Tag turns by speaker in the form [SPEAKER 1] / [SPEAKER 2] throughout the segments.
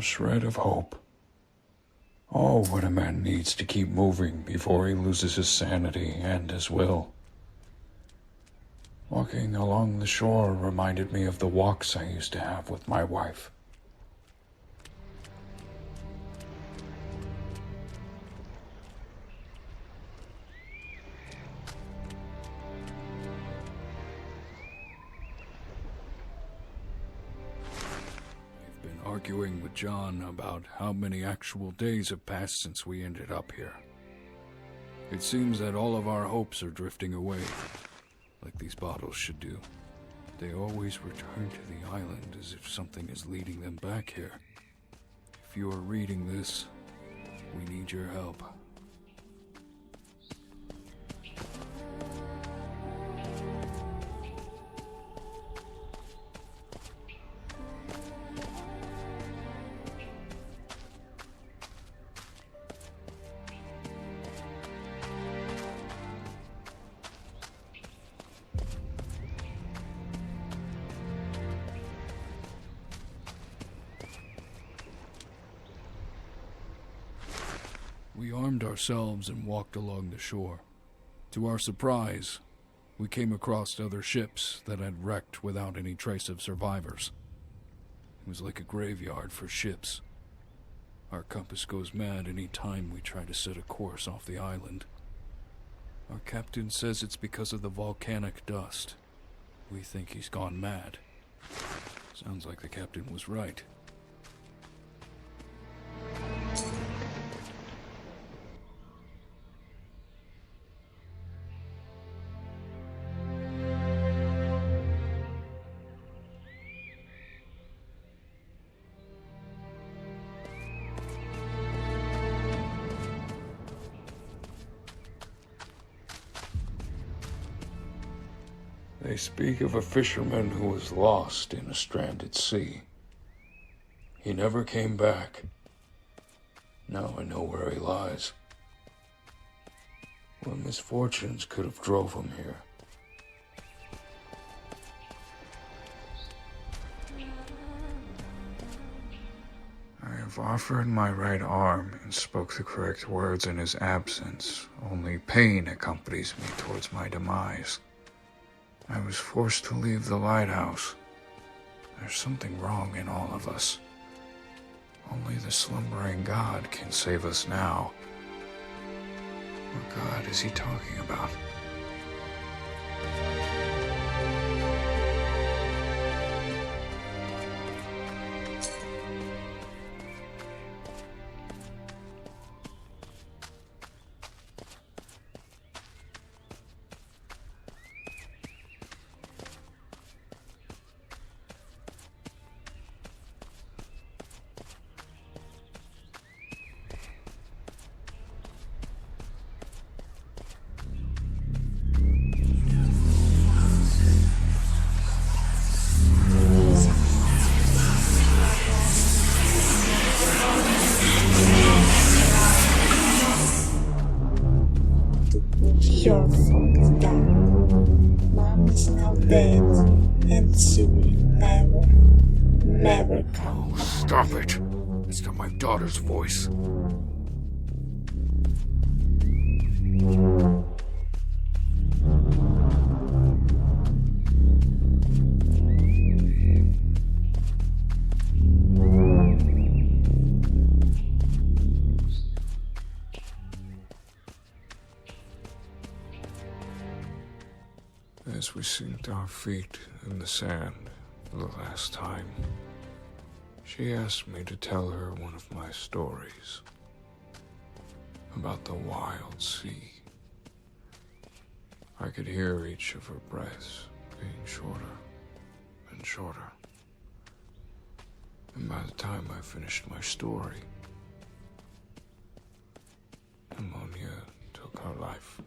[SPEAKER 1] shred of hope. Oh, what a man needs to keep moving before he loses his sanity and his will. Walking along the shore reminded me of the walks I used to have with my wife. I've been arguing with John about how many actual days have passed since we ended up here. It seems that all of our hopes are drifting away, like these bottles should do. They always return to the island as if something is leading them back here. If you are reading this, we need your help. We armed ourselves and walked along the shore. To our surprise, we came across other ships that had wrecked without any trace of survivors. It was like a graveyard for ships. Our compass goes mad any time we try to set a course off the island. Our captain says it's because of the volcanic dust. We think he's gone mad. Sounds like the captain was right. They speak of a fisherman who was lost in a stranded sea. He never came back. Now I know where he lies. What misfortunes could have drove him here? I have offered my right arm and spoke the correct words in his absence. Only pain accompanies me towards my demise. I was forced to leave the lighthouse. There's something wrong in all of us. Only the slumbering God can save us now. What God is he talking about?
[SPEAKER 2] Your fault, Dad. Mom is now dead, and she will never come.
[SPEAKER 1] Oh, stop it! It's not my daughter's voice. As we synced our feet in the sand for the last time, she asked me to tell her one of my stories about the wild sea. I could hear each of her breaths being shorter and shorter. And by the time I finished my story, pneumonia took her life.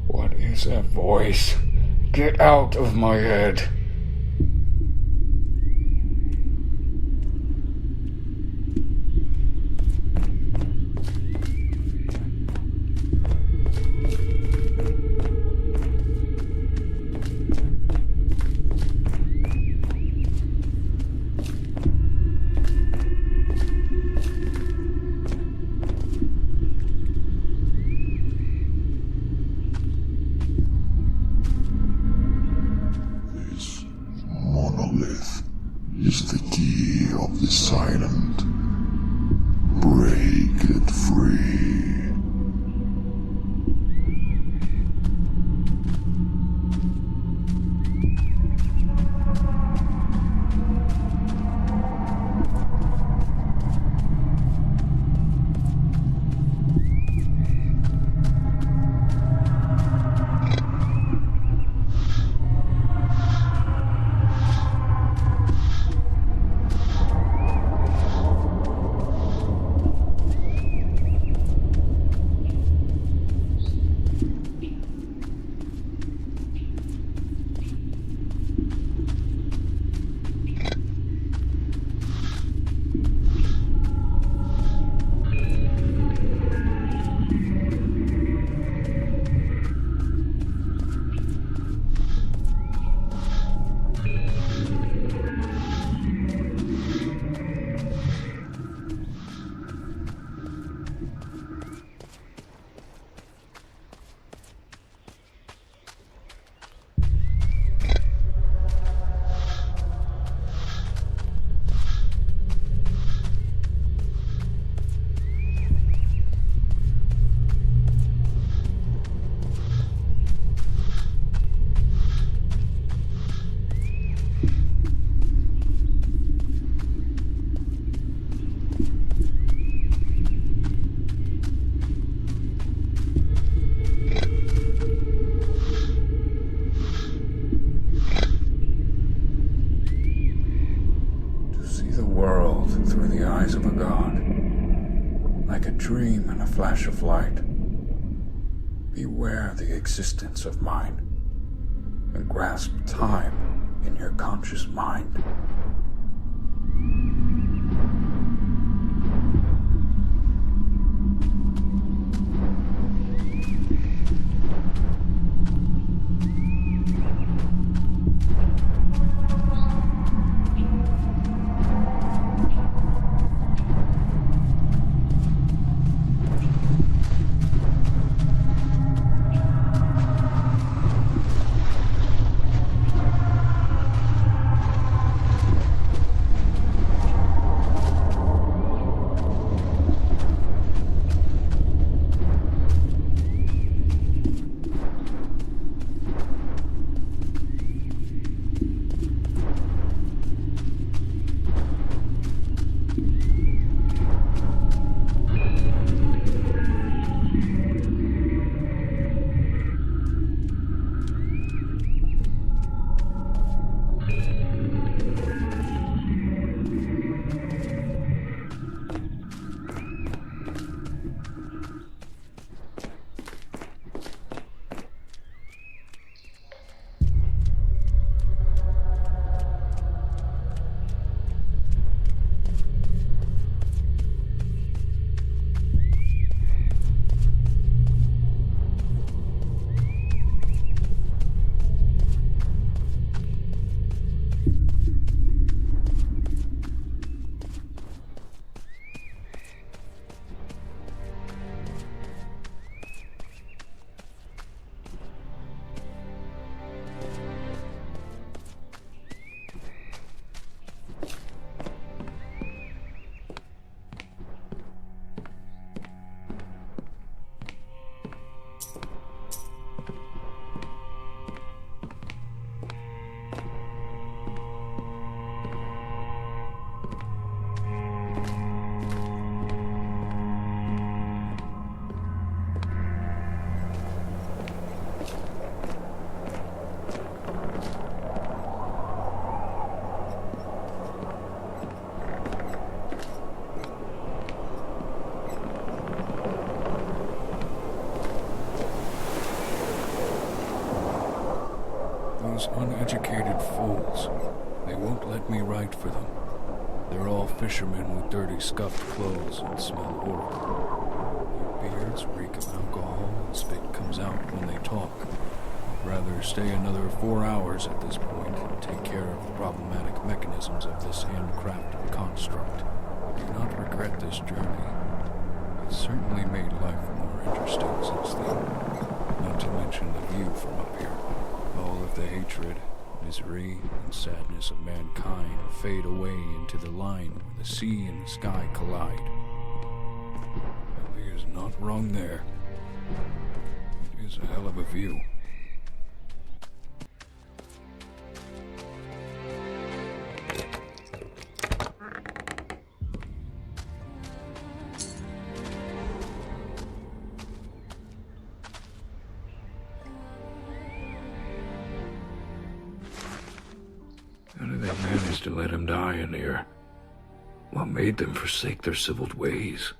[SPEAKER 1] What is that voice? Get out of my head.
[SPEAKER 3] Monolith is the key of this island. Break it free.
[SPEAKER 1] eyes of a god, like a dream and a flash of light. Beware the existence of mind, and grasp time in your conscious mind. Those uneducated fools. They won't let me write for them. They're all fishermen with dirty, scuffed clothes and smell horrible. Their beards reek of alcohol and spit comes out when they talk. I'd rather stay another 4 hours at this point and take care of the problematic mechanisms of this handcrafted construct. I do not regret this journey. It's certainly made life more interesting since then, not to mention the view from up here. All of the hatred, misery, and sadness of mankind fade away into the line where the sea and the sky collide. Ellie is not wrong there. It is a hell of a view. How did they manage to let him die in here? What made them forsake their civiled ways?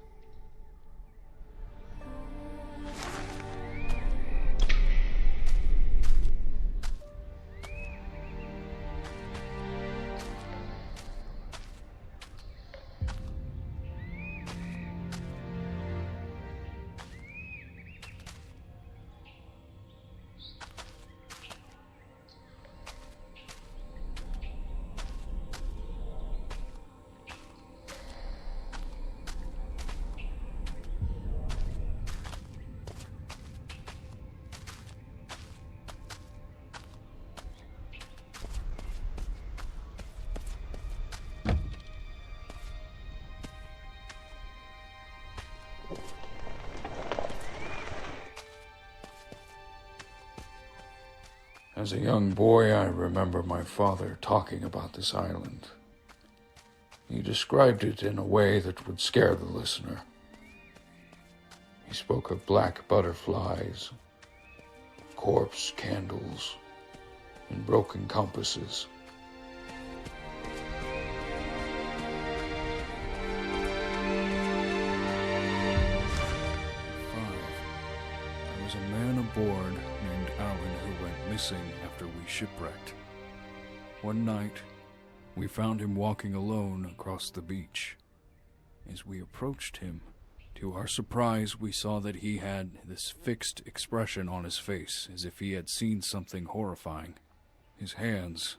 [SPEAKER 1] As a young boy, I remember my father talking about this island. He described it in a way that would scare the listener. He spoke of black butterflies, corpse candles, and broken compasses. aboard named Alan who went missing after we shipwrecked. One night, we found him walking alone across the beach. As we approached him, to our surprise, we saw that he had this fixed expression on his face, as if he had seen something horrifying. His hands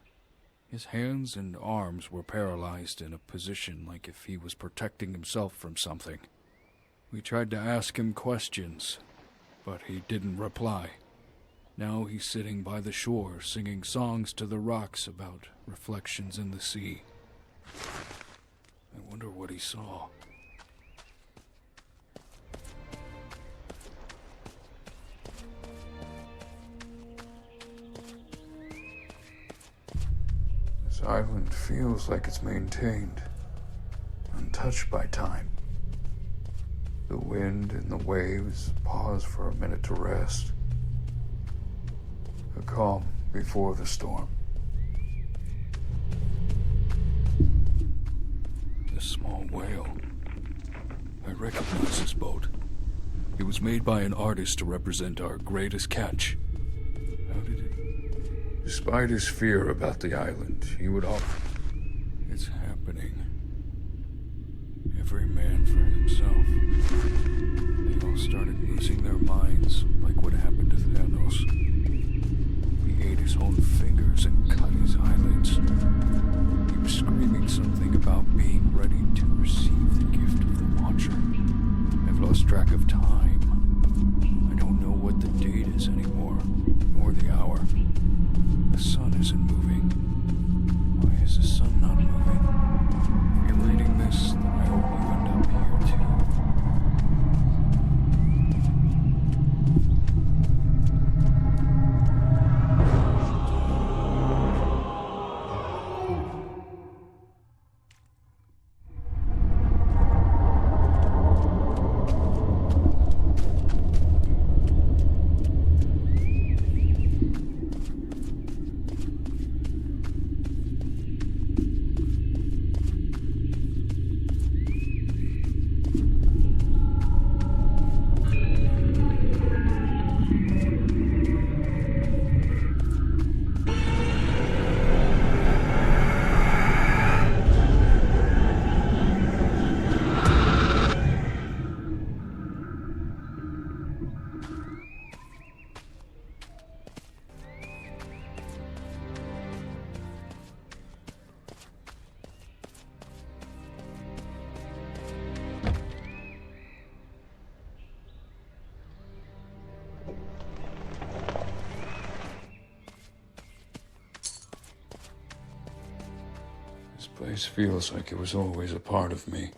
[SPEAKER 1] and arms were paralyzed in a position like if he was protecting himself from something. We tried to ask him questions, but he didn't reply. Now he's sitting by the shore, singing songs to the rocks about reflections in the sea. I wonder what he saw. This island feels like it's maintained, untouched by time. The wind and the waves pause for a minute to rest. A calm before the storm. The small whale. I recognize this boat. It was made by an artist to represent our greatest catch. How did it? Despite his fear about the island, he would offer. It's happening. Every man for himself. They all started losing their minds, like what happened to Thanos. He ate his own fingers and cut his eyelids. He was screaming something about being ready to receive the gift of the Watcher. I've lost track of time. I don't know what the date is anymore, nor the hour. The sun isn't moving. Why is the sun not moving? If you're reading this, then I hope you end up here too. This place feels like it was always a part of me.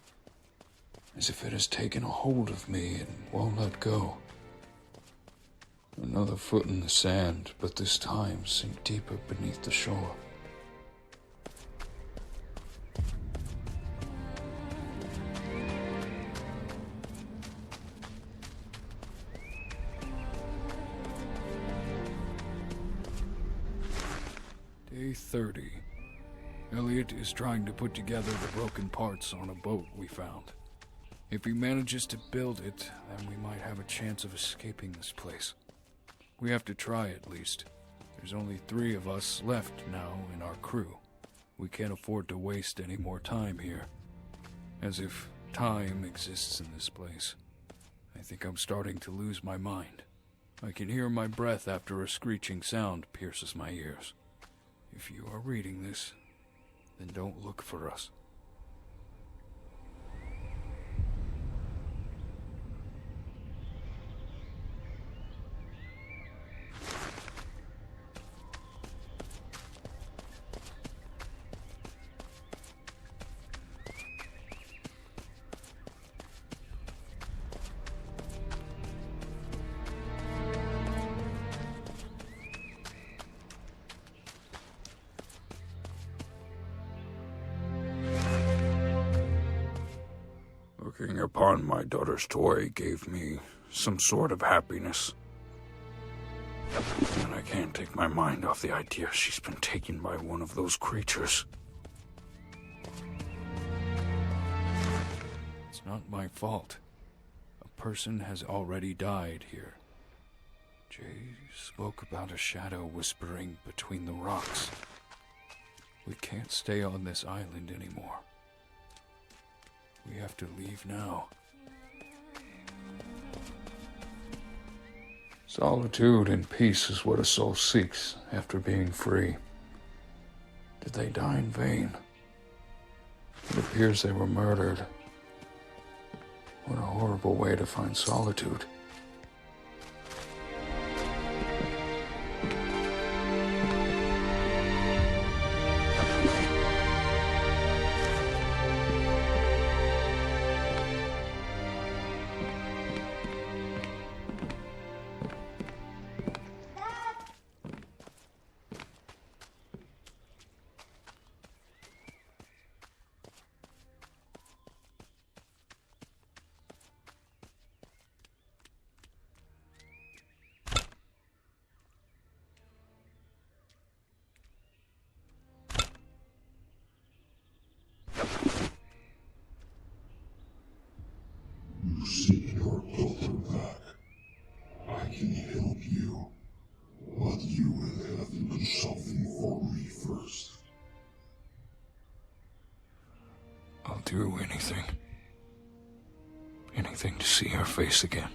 [SPEAKER 1] As if it has taken a hold of me and won't let go. Another foot in the sand, but this time sink deeper beneath the shore. Day 30. Elliot is trying to put together the broken parts on a boat we found. If he manages to build it, then we might have a chance of escaping this place. We have to try at least. There's only 3 of us left now in our crew. We can't afford to waste any more time here. As if time exists in this place. I think I'm starting to lose my mind. I can hear my breath after a screeching sound pierces my ears. If you are reading this, then don't look for us. Looking upon my daughter's toy gave me some sort of happiness. And I can't take my mind off the idea she's been taken by one of those creatures. It's not my fault. A person has already died here. Jay spoke about a shadow whispering between the rocks. We can't stay on this island anymore. We have to leave now. Solitude and peace is what a soul seeks after being free. Did they die in vain? It appears they were murdered. What a horrible way to find solitude.
[SPEAKER 3] You seek your daughter back. I can help you, but you will have to do something for me first.
[SPEAKER 1] I'll do anything. Anything to see her face again.